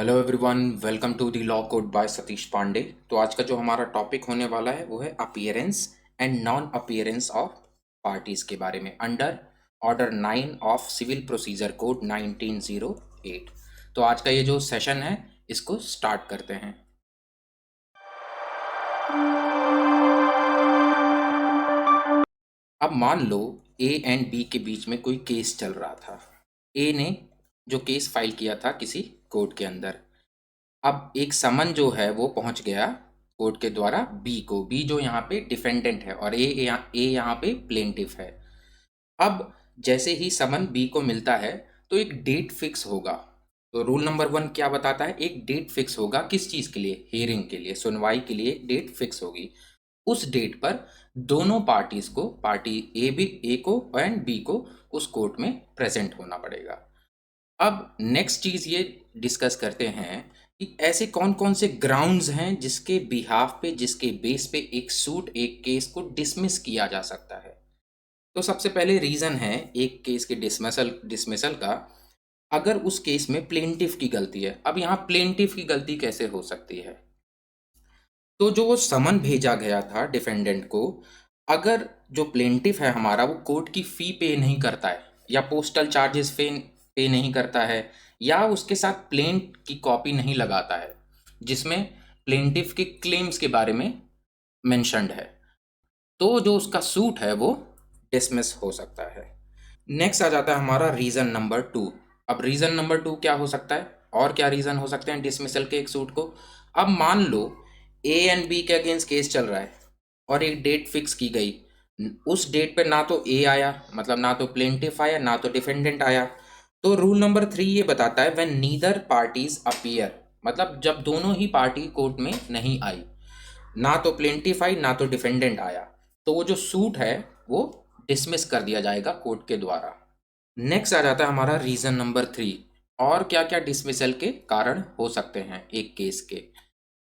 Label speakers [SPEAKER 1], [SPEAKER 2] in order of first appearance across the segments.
[SPEAKER 1] Hello everyone, welcome to the law code by Satish Pandey. तो आज का जो हमारा टॉपिक होने वाला है वो है appearance and non appearance of parties के बारे में under order 9 of civil procedure code 1908। तो आज का ये जो सेशन है इसको स्टार्ट करते हैं। अब मान लो ए एंड बी के बीच में कोई केस चल रहा था। ए ने जो केस फाइल किया था किसी कोर्ट के अंदर। अब एक समन जो है वो पहुंच गया कोर्ट के द्वारा बी को। बी जो यहाँ पे डिफेंडेंट है और ए यहाँ पे प्लेंटिफ है। अब जैसे ही समन बी को मिलता है तो एक डेट फिक्स होगा। तो रूल नंबर 1 क्या बताता है? एक डेट फिक्स होगा किस चीज के लिए? हियरिंग के लिए, सुनवाई के लिए डेट फिक्स होगी। उस डेट पर दोनों पार्टीज को, पार्टी ए को एंड बी को उस कोर्ट में प्रेजेंट होना पड़ेगा। अब नेक्स्ट चीज ये डिस्कस करते हैं कि ऐसे कौन कौन से ग्राउंड्स हैं जिसके बिहाफ पे, जिसके बेस पे एक सूट, एक केस को डिसमिस किया जा सकता है। तो सबसे पहले रीजन है एक केस के डिसमिसल का, अगर उस केस में प्लेंटिफ की गलती है। अब यहाँ प्लेंटिफ की गलती कैसे हो सकती है? तो जो वो समन भेजा गया था डिफेंडेंट को, अगर जो प्लेंटिफ है हमारा वो कोर्ट की फी पे नहीं करता है या पोस्टल चार्जेस पे नहीं करता है या उसके साथ प्लेंट की कॉपी नहीं लगाता है जिसमें प्लेंटिफ के क्लेम्स के बारे में मेंशन्ड है, तो जो उसका सूट है वो डिसमिस हो सकता है। नेक्स्ट आ जाता है हमारा रीजन नंबर 2। अब रीजन नंबर 2 क्या हो सकता है और क्या रीजन हो सकते हैं डिसमिसल के एक सूट को? अब मान लो ए एंड बी के अगेंस्ट केस चल रहा है और एक डेट फिक्स की गई। उस डेट पे ना तो ए आया, मतलब ना तो प्लेंटिफ आया, ना तो डिफेंडेंट आया। तो रूल नंबर 3 ये बताता है व्हेन नीदर पार्टीज अपीयर, मतलब जब दोनों ही पार्टी कोर्ट में नहीं आई, ना तो प्लेंटिफ आई ना तो डिफेंडेंट आया, तो वो जो सूट है वो डिसमिस कर दिया जाएगा कोर्ट के द्वारा। नेक्स्ट आ जाता है हमारा रीजन नंबर 3। और क्या क्या डिसमिसल के कारण हो सकते हैं एक केस के?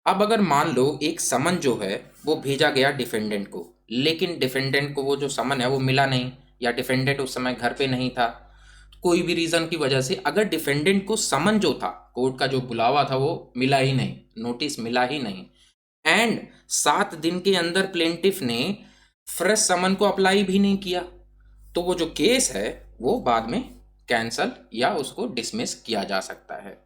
[SPEAKER 1] अब अगर मान लो एक समन जो है वो भेजा गया डिफेंडेंट को, लेकिन डिफेंडेंट को वो जो समन है वो मिला नहीं, या डिफेंडेंट उस समय घर पे नहीं था, कोई भी रीजन की वजह से अगर डिफेंडेंट को समन जो था, कोर्ट का जो बुलावा था, वो मिला ही नहीं, नोटिस मिला ही नहीं, एंड 7 दिन के अंदर प्लेंटिफ ने फ्रेश समन को अप्लाई भी नहीं किया, तो वो जो केस है वो बाद में कैंसल या उसको डिसमिस किया जा सकता है।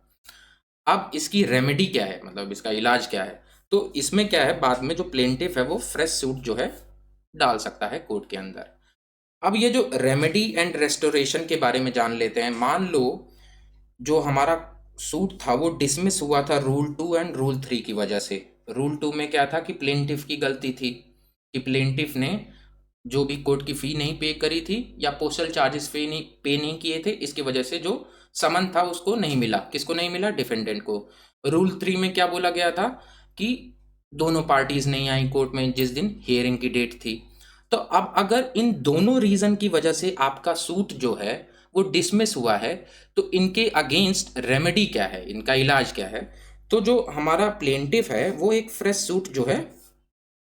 [SPEAKER 1] अब इसकी रेमेडी क्या है, मतलब इसका इलाज क्या है? तो इसमें क्या है, बाद में जो प्लेंटिफ है वो फ्रेश सूट जो है डाल सकता है कोर्ट के अंदर। अब ये जो रेमेडी एंड रेस्टोरेशन के बारे में जान लेते हैं। मान लो जो हमारा सूट था वो डिसमिस हुआ था रूल 2 एंड रूल 3 की वजह से। रूल 2 में क्या था कि प्लेंटिफ की गलती थी कि प्लेंटिफ ने जो भी कोर्ट की फी नहीं पे करी थी या पोस्टल चार्जेस पे नहीं किए थे, इसकी वजह से जो समन था उसको नहीं मिला। किसको नहीं मिला? डिफेंडेंट को। रूल 3 में क्या बोला गया था कि दोनों पार्टीज नहीं आई कोर्ट में जिस दिन हियरिंग की डेट थी। तो अब अगर इन दोनों रीजन की वजह से आपका सूट जो है वो डिसमिस हुआ है, तो इनके अगेंस्ट रेमेडी क्या है, इनका इलाज क्या है? तो जो हमारा प्लेंटिफ है वो एक फ्रेश सूट जो है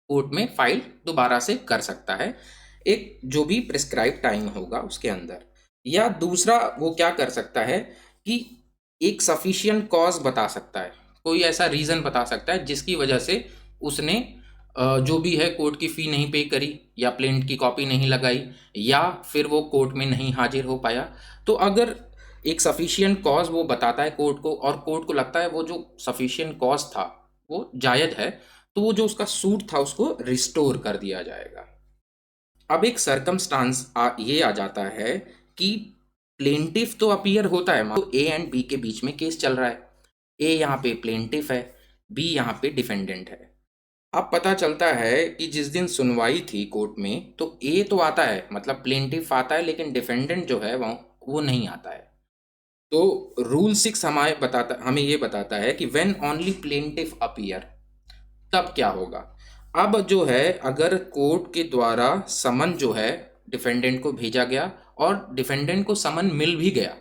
[SPEAKER 1] कोर्ट में फाइल दोबारा से कर सकता है, एक जो भी प्रिस्क्राइब टाइम होगा उसके अंदर। या दूसरा वो क्या कर सकता है कि एक सफिशिएंट कॉज बता सकता है, कोई ऐसा रीज़न बता सकता है जिसकी वजह से उसने जो भी है कोर्ट की फ़ी नहीं पे करी या प्लेंट की कॉपी नहीं लगाई या फिर वो कोर्ट में नहीं हाजिर हो पाया। तो अगर एक सफिशिएंट कॉज वो बताता है कोर्ट को और कोर्ट को लगता है वो जो सफिशिएंट कॉज था वो जायज़ है, तो वो जो उसका सूट था उसको रिस्टोर कर दिया जाएगा। अब एक सरकमस्टांस ये आ जाता है कि प्लेंटिफ तो अपीयर होता है, तो ए एंड बी के बीच में केस चल रहा है, ए यहाँ पे प्लेंटिफ है, बी यहाँ पे डिफेंडेंट है। अब पता चलता है कि जिस दिन सुनवाई थी कोर्ट में तो ए तो आता है, मतलब प्लेंटिफ आता है, लेकिन डिफेंडेंट जो है वो नहीं आता है। तो रूल 6 हमें ये बताता है कि व्हेन ओनली प्लेंटिफ अपीयर, तब क्या होगा? अब जो है अगर कोर्ट के द्वारा समन जो है डिफेंडेंट को भेजा गया और डिफेंडेंट को समन मिल भी गया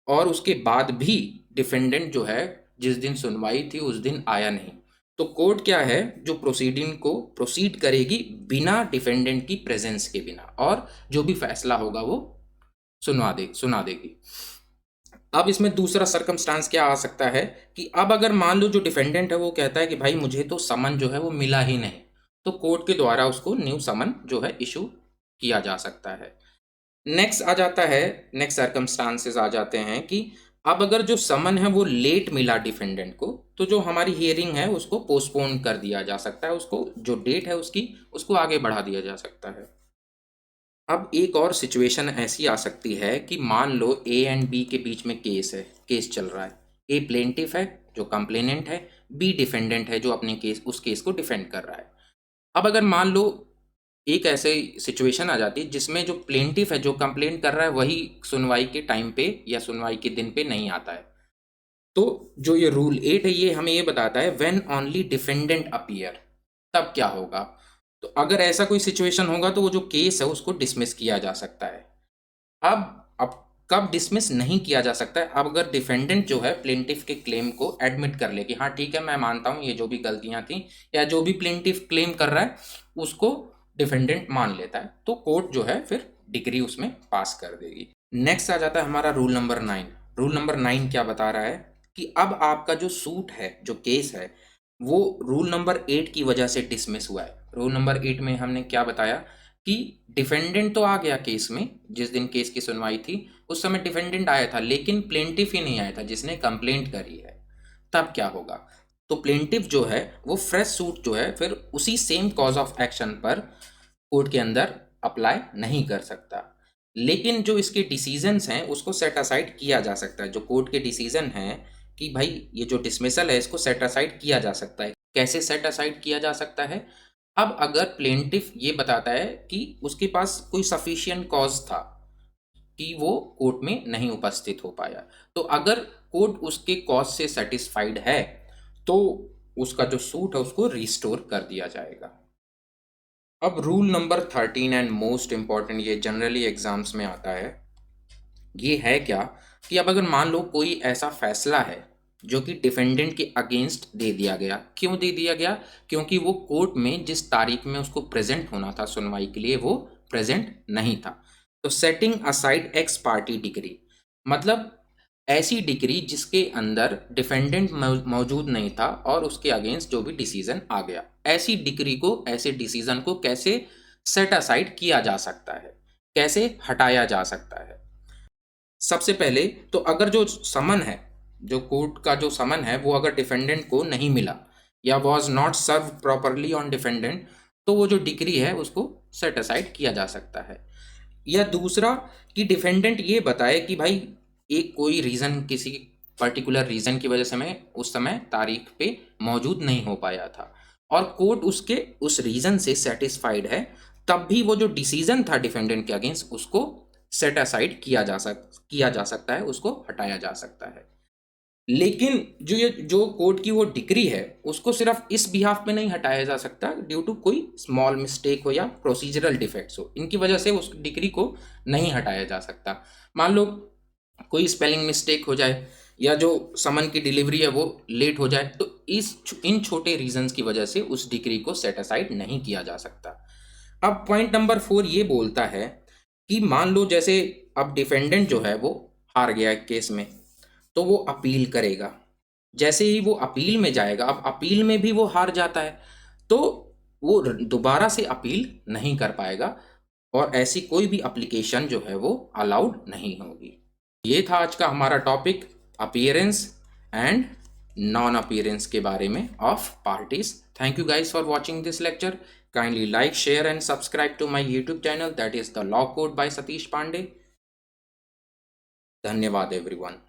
[SPEAKER 1] और उसके बाद भी डिफेंडेंट जो है जिस दिन सुनवाई थी उस दिन आया नहीं, तो कोर्ट क्या है जो प्रोसीडिंग को प्रोसीड करेगी बिना डिफेंडेंट की प्रेजेंस के बिना, और जो भी फैसला होगा वो सुना देगी। अब इसमें दूसरा सर्कमस्टांस क्या आ सकता है कि अब अगर मान लो जो डिफेंडेंट है वो कहता है कि भाई मुझे तो समन जो है वो मिला ही नहीं, तो कोर्ट के द्वारा उसको न्यू समन जो है इशू किया जा सकता है। नेक्स्ट आ जाता है, नेक्स्ट सर्कमस्टांसेस आ जाते हैं कि अब अगर जो समन है वो लेट मिला डिफेंडेंट को, तो जो हमारी हियरिंग है उसको पोस्टपोन कर दिया जा सकता है, उसको जो डेट है उसकी उसको आगे बढ़ा दिया जा सकता है। अब एक और सिचुएशन ऐसी आ सकती है कि मान लो ए एंड बी के बीच में केस है, केस चल रहा है। ए प्लेंटिफ है जो कंप्लेनेंट है, बी डिफेंडेंट है जो अपने केस उस केस को डिफेंड कर रहा है। अब अगर मान लो एक ऐसे सिचुएशन आ जाती है जिसमें जो प्लेंटिफ है जो कंप्लेंट कर रहा है वही सुनवाई के टाइम पे या सुनवाई के दिन पे नहीं आता है, तो जो ये रूल 8 है ये हमें ये बताता है व्हेन ओनली डिफेंडेंट अपीयर, तब क्या होगा। तो अगर ऐसा कोई सिचुएशन होगा तो वो जो केस है उसको डिसमिस किया जा सकता है। अब कब डिसमिस नहीं किया जा सकता है, अब अगर डिफेंडेंट जो है प्लेंटिफ के क्लेम को एडमिट कर ले कि हाँ ठीक है मैं मानता हूँ ये जो भी गलतियां थी, या जो भी प्लेंटिफ क्लेम कर रहा है उसको डिफेंडेंट मान लेता है, तो कोर्ट जो है फिर डिग्री उसमें पास कर देगी। नेक्स्ट आ जाता है हमारा रूल नंबर 9। रूल नंबर 9 क्या बता रहा है कि अब आपका जो सूट है जो केस है वो रूल नंबर 8 की वजह से डिसमिस हुआ है। रूल नंबर 8 में हमने क्या बताया कि डिफेंडेंट तो आ गया केस में, जिस दिन केस की सुनवाई थी उस समय डिफेंडेंट आया था, लेकिन प्लेंटिफ ही नहीं आया था जिसने कंप्लेंट करी है। तब क्या होगा, तो प्लेंटिफ जो है वो फ्रेश सूट जो है फिर उसी सेम कॉज ऑफ एक्शन पर कोर्ट के अंदर अप्लाई नहीं कर सकता, लेकिन जो इसके डिसीजंस हैं उसको सेट असाइड किया जा सकता है। जो कोर्ट के डिसीजन हैं कि भाई ये जो डिसमिसल है इसको सेट असाइड किया जा सकता है। कैसे सेट असाइड किया जा सकता है, अब अगर प्लेंटिफ ये बताता है कि उसके पास कोई सफिशिएंट कॉज था कि वो कोर्ट में नहीं उपस्थित हो पाया, तो अगर कोर्ट उसके कॉज से सेटिस्फाइड है तो उसका जो सूट है उसको रिस्टोर कर दिया जाएगा। अब rule number 13 and most important, ये जनरली एग्जाम्स में आता है, ये है क्या कि अब अगर मान लो कोई ऐसा फैसला है जो कि डिफेंडेंट के अगेंस्ट दे दिया गया, क्यों दे दिया गया, क्योंकि वो कोर्ट में जिस तारीख में उसको प्रेजेंट होना था सुनवाई के लिए वो प्रेजेंट नहीं था। तो setting aside x party degree, मतलब ऐसी डिग्री जिसके अंदर डिफेंडेंट मौजूद नहीं था और उसके अगेंस्ट जो भी डिसीजन आ गया, ऐसी डिग्री को, ऐसे डिसीजन को कैसे सेट असाइड किया जा सकता है, कैसे हटाया जा सकता है। सबसे पहले तो अगर जो समन है, जो कोर्ट का जो समन है वो अगर डिफेंडेंट को नहीं मिला या was not serve properly on defendant, तो वो जो डिग्री है उसको सेट असाइड किया जा सकता है। या दूसरा कि डिफेंडेंट ये बताए कि भाई एक कोई रीज़न, किसी पर्टिकुलर रीज़न की वजह से मैं उस समय तारीख पे मौजूद नहीं हो पाया था और कोर्ट उसके उस रीज़न से सेटिस्फाइड है, तब भी वो जो डिसीजन था डिफेंडेंट के अगेंस्ट उसको सेट असाइड किया जा सकता है, उसको हटाया जा सकता है। लेकिन जो कोर्ट की वो डिग्री है उसको सिर्फ इस बिहाफ पे नहीं हटाया जा सकता ड्यू टू कोई स्मॉल मिस्टेक हो या प्रोसीजरल डिफेक्ट्स हो, इनकी वजह से उस डिग्री को नहीं हटाया जा सकता। मान लो कोई स्पेलिंग मिस्टेक हो जाए या जो समन की डिलीवरी है वो लेट हो जाए, तो इन छोटे रीजंस की वजह से उस डिग्री को सेट असाइड नहीं किया जा सकता। अब पॉइंट नंबर 4 ये बोलता है कि मान लो जैसे अब डिफेंडेंट जो है वो हार गया है केस में, तो वो अपील करेगा। जैसे ही वो अपील में जाएगा, अब अपील में भी वो हार जाता है तो वो दोबारा से अपील नहीं कर पाएगा और ऐसी कोई भी एप्लीकेशन जो है वो अलाउड नहीं होगी। ये था आज का हमारा topic, appearance and non appearance के बारे में of parties. Thank you guys for watching this lecture. Kindly like, share and subscribe to my YouTube channel, that is the law code by Satish Pande. धन्यवाद एवरीवन।